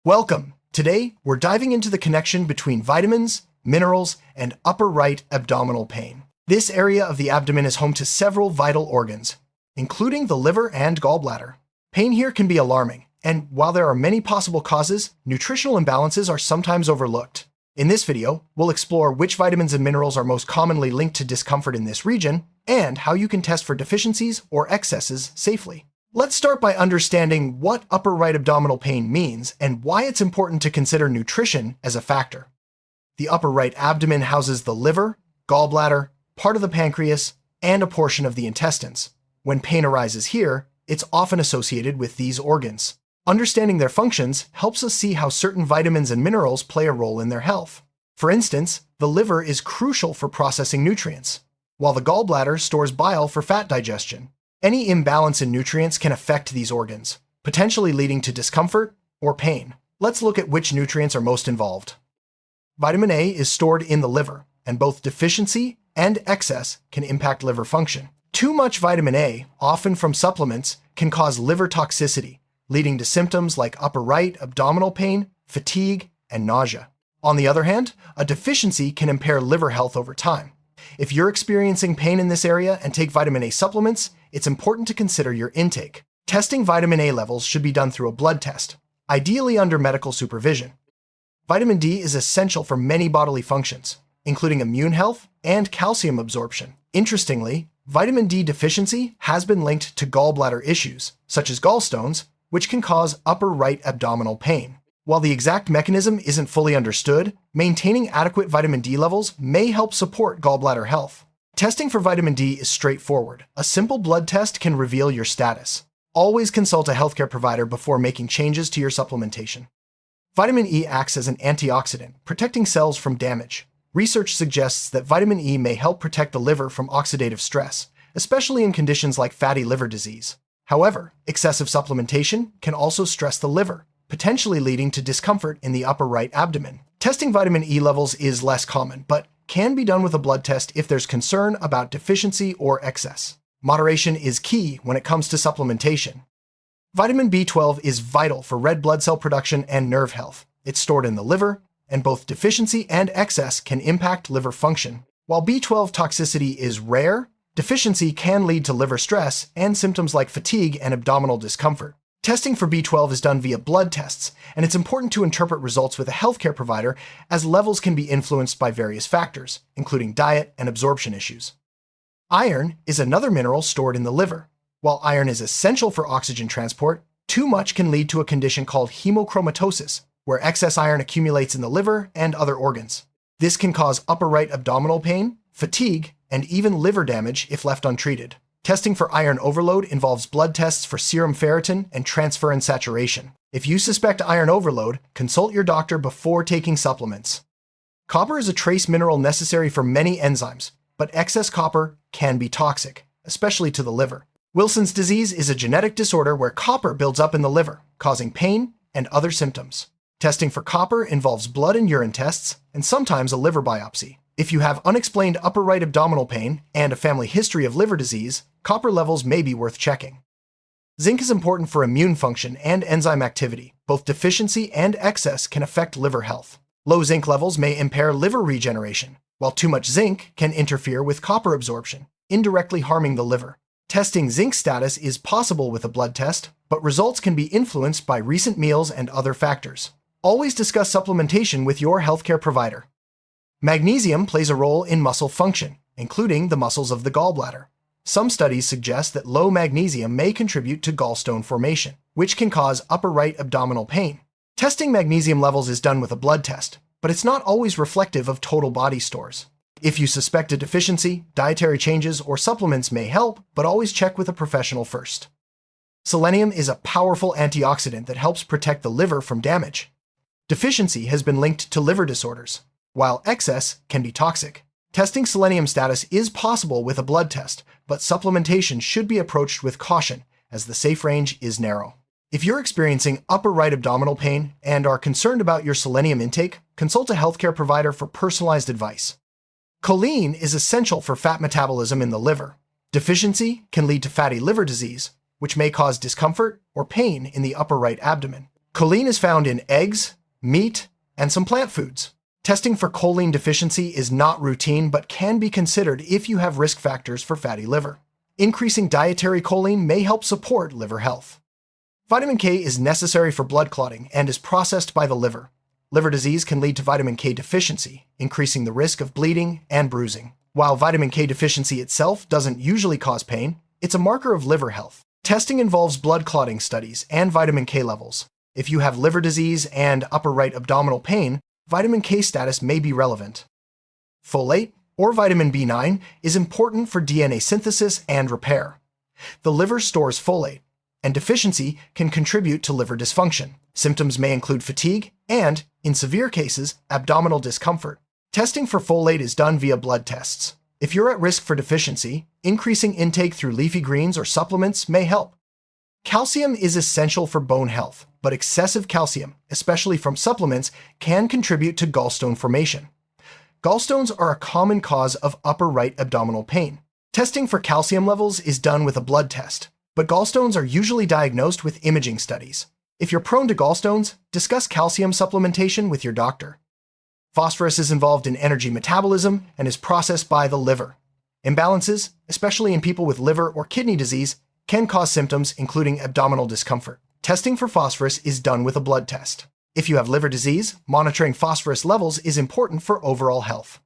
Welcome! Today, we're diving into the connection between vitamins, minerals, and upper right abdominal pain. This area of the abdomen is home to several vital organs, including the liver and gallbladder. Pain here can be alarming, and while there are many possible causes, nutritional imbalances are sometimes overlooked. In this video, we'll explore which vitamins and minerals are most commonly linked to discomfort in this region, and how you can test for deficiencies or excesses safely. Let's start by understanding what upper right abdominal pain means and why it's important to consider nutrition as a factor. The upper right abdomen houses the liver, gallbladder, part of the pancreas, and a portion of the intestines. When pain arises here, it's often associated with these organs. Understanding their functions helps us see how certain vitamins and minerals play a role in their health. For instance, the liver is crucial for processing nutrients, while the gallbladder stores bile for fat digestion. Any imbalance in nutrients can affect these organs, potentially leading to discomfort or pain. Let's look at which nutrients are most involved. Vitamin A is stored in the liver, and both deficiency and excess can impact liver function. Too much vitamin A, often from supplements, can cause liver toxicity, leading to symptoms like upper right abdominal pain, fatigue, and nausea. On the other hand, a deficiency can impair liver health over time. If you're experiencing pain in this area and take vitamin A supplements, it's important to consider your intake. Testing vitamin A levels should be done through a blood test, ideally under medical supervision. Vitamin D is essential for many bodily functions, including immune health and calcium absorption. Interestingly, vitamin D deficiency has been linked to gallbladder issues, such as gallstones, which can cause upper right abdominal pain. While the exact mechanism isn't fully understood, maintaining adequate vitamin D levels may help support gallbladder health. Testing for vitamin D is straightforward. A simple blood test can reveal your status. Always consult a healthcare provider before making changes to your supplementation. Vitamin E acts as an antioxidant, protecting cells from damage. Research suggests that vitamin E may help protect the liver from oxidative stress, especially in conditions like fatty liver disease. However, excessive supplementation can also stress the liver, potentially leading to discomfort in the upper right abdomen. Testing vitamin E levels is less common, but can be done with a blood test if there's concern about deficiency or excess. Moderation is key when it comes to supplementation. Vitamin B12 is vital for red blood cell production and nerve health. It's stored in the liver, and both deficiency and excess can impact liver function. While B12 toxicity is rare, deficiency can lead to liver stress and symptoms like fatigue and abdominal discomfort. Testing for B12 is done via blood tests, and it's important to interpret results with a healthcare provider as levels can be influenced by various factors, including diet and absorption issues. Iron is another mineral stored in the liver. While iron is essential for oxygen transport, too much can lead to a condition called hemochromatosis, where excess iron accumulates in the liver and other organs. This can cause upper right abdominal pain, fatigue, and even liver damage if left untreated. Testing for iron overload involves blood tests for serum ferritin and transferrin saturation. If you suspect iron overload, consult your doctor before taking supplements. Copper is a trace mineral necessary for many enzymes, but excess copper can be toxic, especially to the liver. Wilson's disease is a genetic disorder where copper builds up in the liver, causing pain and other symptoms. Testing for copper involves blood and urine tests, and sometimes a liver biopsy. If you have unexplained upper right abdominal pain and a family history of liver disease, copper levels may be worth checking. Zinc is important for immune function and enzyme activity. Both deficiency and excess can affect liver health. Low zinc levels may impair liver regeneration, while too much zinc can interfere with copper absorption, indirectly harming the liver. Testing zinc status is possible with a blood test, but results can be influenced by recent meals and other factors. Always discuss supplementation with your healthcare provider. Magnesium plays a role in muscle function, including the muscles of the gallbladder. Some studies suggest that low magnesium may contribute to gallstone formation, which can cause upper right abdominal pain. Testing magnesium levels is done with a blood test, but it's not always reflective of total body stores. If you suspect a deficiency, dietary changes or supplements may help, but always check with a professional first. Selenium is a powerful antioxidant that helps protect the liver from damage. Deficiency has been linked to liver disorders, while excess can be toxic. Testing selenium status is possible with a blood test, but supplementation should be approached with caution, as the safe range is narrow. If you're experiencing upper right abdominal pain and are concerned about your selenium intake, consult a healthcare provider for personalized advice. Choline is essential for fat metabolism in the liver. Deficiency can lead to fatty liver disease, which may cause discomfort or pain in the upper right abdomen. Choline is found in eggs, meat, and some plant foods. Testing for choline deficiency is not routine but can be considered if you have risk factors for fatty liver. Increasing dietary choline may help support liver health. Vitamin K is necessary for blood clotting and is processed by the liver. Liver disease can lead to vitamin K deficiency, increasing the risk of bleeding and bruising. While vitamin K deficiency itself doesn't usually cause pain, it's a marker of liver health. Testing involves blood clotting studies and vitamin K levels. If you have liver disease and upper right abdominal pain, vitamin K status may be relevant. Folate, or vitamin B9, is important for DNA synthesis and repair. The liver stores folate, and deficiency can contribute to liver dysfunction. Symptoms may include fatigue and, in severe cases, abdominal discomfort. Testing for folate is done via blood tests. If you're at risk for deficiency, increasing intake through leafy greens or supplements may help. Calcium is essential for bone health, but excessive calcium, especially from supplements, can contribute to gallstone formation. Gallstones are a common cause of upper right abdominal pain. Testing for calcium levels is done with a blood test, but gallstones are usually diagnosed with imaging studies. If you're prone to gallstones, discuss calcium supplementation with your doctor. Phosphorus is involved in energy metabolism and is processed by the liver. Imbalances, especially in people with liver or kidney disease, can cause symptoms including abdominal discomfort. Testing for phosphorus is done with a blood test. If you have liver disease, monitoring phosphorus levels is important for overall health.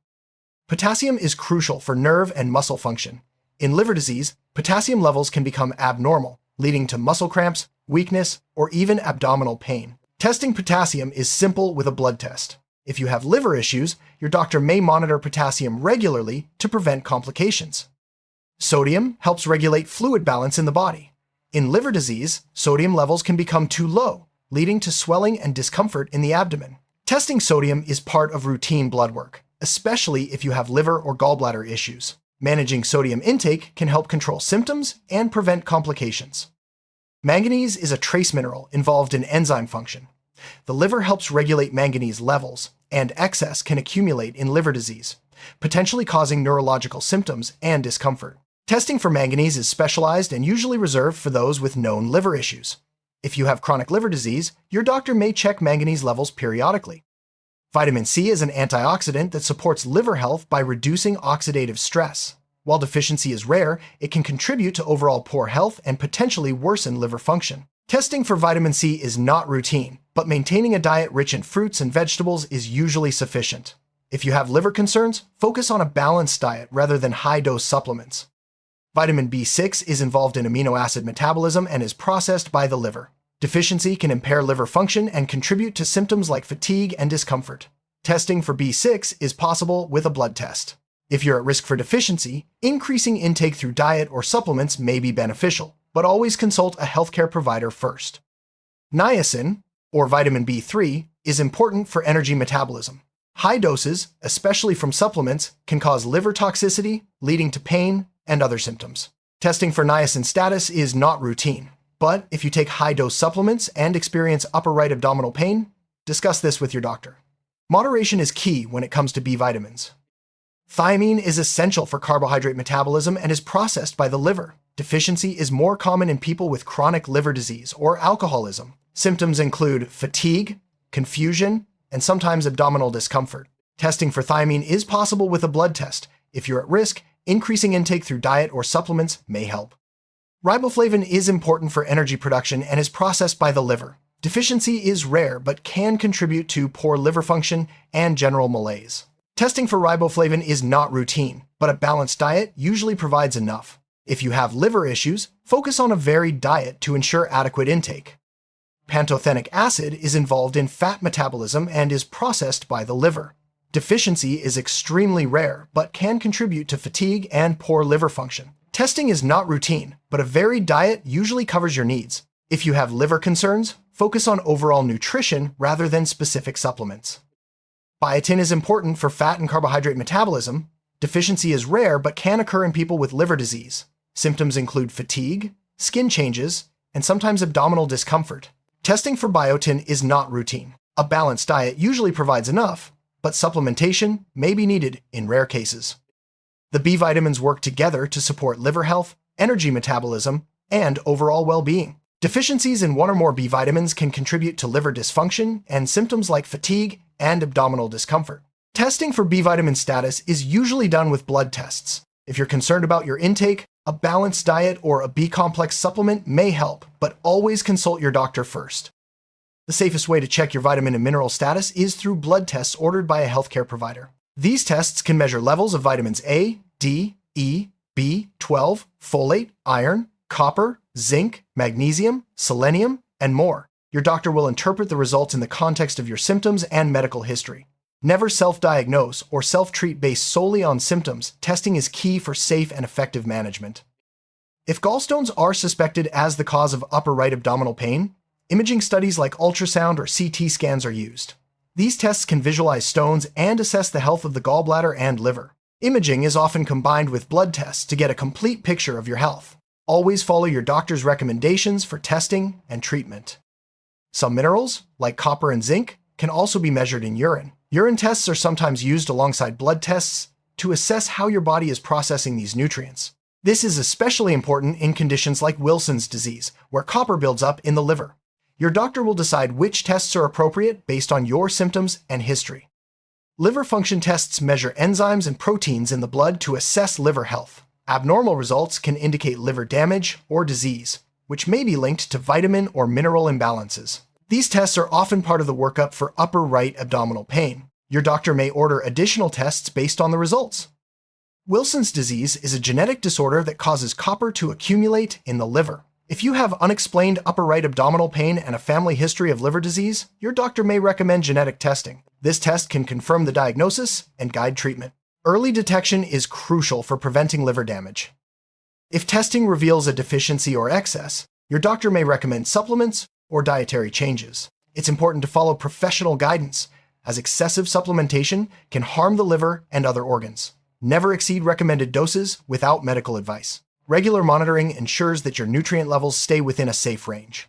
Potassium is crucial for nerve and muscle function. In liver disease, potassium levels can become abnormal, leading to muscle cramps, weakness, or even abdominal pain. Testing potassium is simple with a blood test. If you have liver issues, your doctor may monitor potassium regularly to prevent complications. Sodium helps regulate fluid balance in the body. In liver disease, sodium levels can become too low, leading to swelling and discomfort in the abdomen. Testing sodium is part of routine blood work, especially if you have liver or gallbladder issues. Managing sodium intake can help control symptoms and prevent complications. Manganese is a trace mineral involved in enzyme function. The liver helps regulate manganese levels, and excess can accumulate in liver disease, potentially causing neurological symptoms and discomfort. Testing for manganese is specialized and usually reserved for those with known liver issues. If you have chronic liver disease, your doctor may check manganese levels periodically. Vitamin C is an antioxidant that supports liver health by reducing oxidative stress. While deficiency is rare, it can contribute to overall poor health and potentially worsen liver function. Testing for vitamin C is not routine, but maintaining a diet rich in fruits and vegetables is usually sufficient. If you have liver concerns, focus on a balanced diet rather than high-dose supplements. Vitamin B6 is involved in amino acid metabolism and is processed by the liver. Deficiency can impair liver function and contribute to symptoms like fatigue and discomfort. Testing for B6 is possible with a blood test. If you're at risk for deficiency, increasing intake through diet or supplements may be beneficial, but always consult a healthcare provider first. Niacin, or vitamin B3, is important for energy metabolism. High doses, especially from supplements, can cause liver toxicity, leading to pain and other symptoms. Testing for niacin status is not routine, but if you take high-dose supplements and experience upper right abdominal pain, discuss this with your doctor. Moderation is key when it comes to B vitamins. Thiamine is essential for carbohydrate metabolism and is processed by the liver. Deficiency is more common in people with chronic liver disease or alcoholism. Symptoms include fatigue, confusion, and sometimes abdominal discomfort. Testing for thiamine is possible with a blood test. If you're at risk, increasing intake through diet or supplements may help. Riboflavin is important for energy production and is processed by the liver. Deficiency is rare but can contribute to poor liver function and general malaise. Testing for riboflavin is not routine, but a balanced diet usually provides enough. If you have liver issues, focus on a varied diet to ensure adequate intake. Pantothenic acid is involved in fat metabolism and is processed by the liver. Deficiency is extremely rare, but can contribute to fatigue and poor liver function. Testing is not routine, but a varied diet usually covers your needs. If you have liver concerns, focus on overall nutrition rather than specific supplements. Biotin is important for fat and carbohydrate metabolism. Deficiency is rare, but can occur in people with liver disease. Symptoms include fatigue, skin changes, and sometimes abdominal discomfort. Testing for biotin is not routine. A balanced diet usually provides enough, but supplementation may be needed in rare cases. The B vitamins work together to support liver health, energy metabolism, and overall well-being. Deficiencies in one or more B vitamins can contribute to liver dysfunction and symptoms like fatigue and abdominal discomfort. Testing for B vitamin status is usually done with blood tests. If you're concerned about your intake, a balanced diet or a B-complex supplement may help, but always consult your doctor first. The safest way to check your vitamin and mineral status is through blood tests ordered by a healthcare provider. These tests can measure levels of vitamins A, D, E, B12, folate, iron, copper, zinc, magnesium, selenium, and more. Your doctor will interpret the results in the context of your symptoms and medical history. Never self-diagnose or self-treat based solely on symptoms. Testing is key for safe and effective management. If gallstones are suspected as the cause of upper right abdominal pain, imaging studies like ultrasound or CT scans are used. These tests can visualize stones and assess the health of the gallbladder and liver. Imaging is often combined with blood tests to get a complete picture of your health. Always follow your doctor's recommendations for testing and treatment. Some minerals, like copper and zinc, can also be measured in urine. Urine tests are sometimes used alongside blood tests to assess how your body is processing these nutrients. This is especially important in conditions like Wilson's disease, where copper builds up in the liver. Your doctor will decide which tests are appropriate based on your symptoms and history. Liver function tests measure enzymes and proteins in the blood to assess liver health. Abnormal results can indicate liver damage or disease, which may be linked to vitamin or mineral imbalances. These tests are often part of the workup for upper right abdominal pain. Your doctor may order additional tests based on the results. Wilson's disease is a genetic disorder that causes copper to accumulate in the liver. If you have unexplained upper right abdominal pain and a family history of liver disease, your doctor may recommend genetic testing. This test can confirm the diagnosis and guide treatment. Early detection is crucial for preventing liver damage. If testing reveals a deficiency or excess, your doctor may recommend supplements or dietary changes. It's important to follow professional guidance, as excessive supplementation can harm the liver and other organs. Never exceed recommended doses without medical advice. Regular monitoring ensures that your nutrient levels stay within a safe range.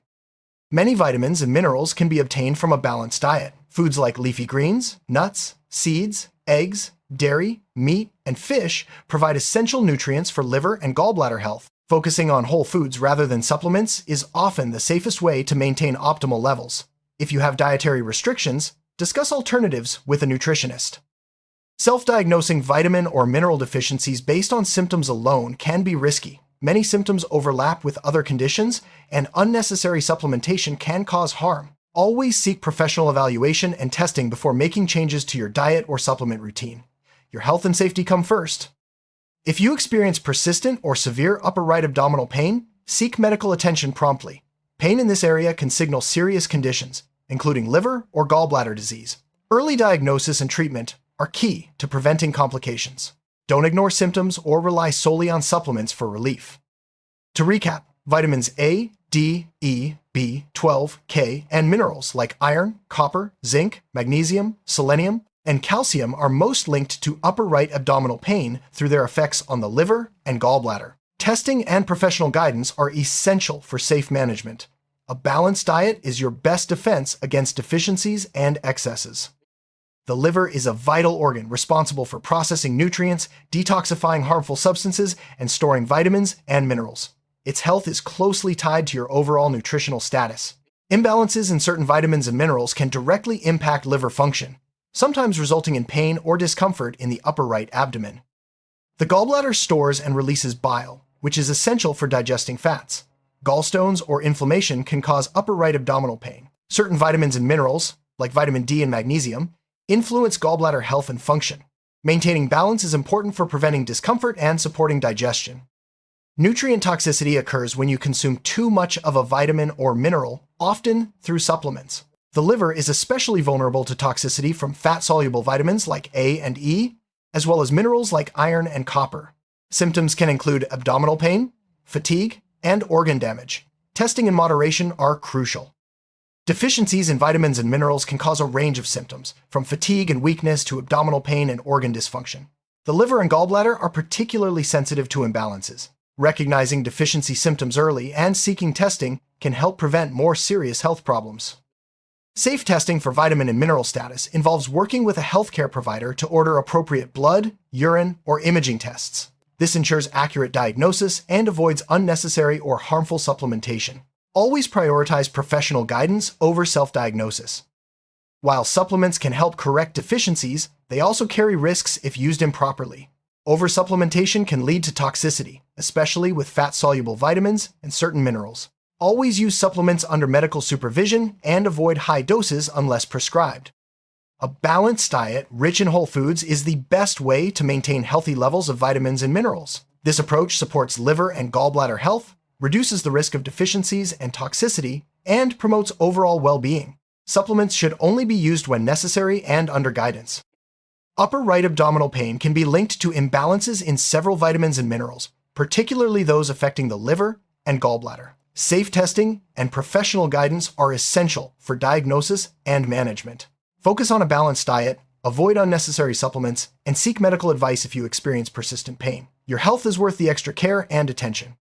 Many vitamins and minerals can be obtained from a balanced diet. Foods like leafy greens, nuts, seeds, eggs, dairy, meat, and fish provide essential nutrients for liver and gallbladder health. Focusing on whole foods rather than supplements is often the safest way to maintain optimal levels. If you have dietary restrictions, discuss alternatives with a nutritionist. Self-diagnosing vitamin or mineral deficiencies based on symptoms alone can be risky. Many symptoms overlap with other conditions, and unnecessary supplementation can cause harm. Always seek professional evaluation and testing before making changes to your diet or supplement routine. Your health and safety come first. If you experience persistent or severe upper right abdominal pain, seek medical attention promptly. Pain in this area can signal serious conditions, including liver or gallbladder disease. Early diagnosis and treatment are key to preventing complications. Don't ignore symptoms or rely solely on supplements for relief. To recap, vitamins A, D, E, B12, K, and minerals like iron, copper, zinc, magnesium, selenium, and calcium are most linked to upper right abdominal pain through their effects on the liver and gallbladder. Testing and professional guidance are essential for safe management. A balanced diet is your best defense against deficiencies and excesses. The liver is a vital organ responsible for processing nutrients, detoxifying harmful substances, and storing vitamins and minerals. Its health is closely tied to your overall nutritional status. Imbalances in certain vitamins and minerals can directly impact liver function, sometimes resulting in pain or discomfort in the upper right abdomen. The gallbladder stores and releases bile, which is essential for digesting fats. Gallstones or inflammation can cause upper right abdominal pain. Certain vitamins and minerals, like vitamin D and magnesium, influence gallbladder health and function. Maintaining balance is important for preventing discomfort and supporting digestion. Nutrient toxicity occurs when you consume too much of a vitamin or mineral, often through supplements. The liver is especially vulnerable to toxicity from fat-soluble vitamins like A and E, as well as minerals like iron and copper. Symptoms can include abdominal pain, fatigue, and organ damage. Testing in moderation are crucial. Deficiencies in vitamins and minerals can cause a range of symptoms, from fatigue and weakness to abdominal pain and organ dysfunction. The liver and gallbladder are particularly sensitive to imbalances. Recognizing deficiency symptoms early and seeking testing can help prevent more serious health problems. Safe testing for vitamin and mineral status involves working with a healthcare provider to order appropriate blood, urine, or imaging tests. This ensures accurate diagnosis and avoids unnecessary or harmful supplementation. Always prioritize professional guidance over self-diagnosis. While supplements can help correct deficiencies, they also carry risks if used improperly. Oversupplementation can lead to toxicity, especially with fat-soluble vitamins and certain minerals. Always use supplements under medical supervision and avoid high doses unless prescribed. A balanced diet rich in whole foods is the best way to maintain healthy levels of vitamins and minerals. This approach supports liver and gallbladder health, reduces the risk of deficiencies and toxicity, and promotes overall well-being. Supplements should only be used when necessary and under guidance. Upper right abdominal pain can be linked to imbalances in several vitamins and minerals, particularly those affecting the liver and gallbladder. Safe testing and professional guidance are essential for diagnosis and management. Focus on a balanced diet, avoid unnecessary supplements, and seek medical advice if you experience persistent pain. Your health is worth the extra care and attention.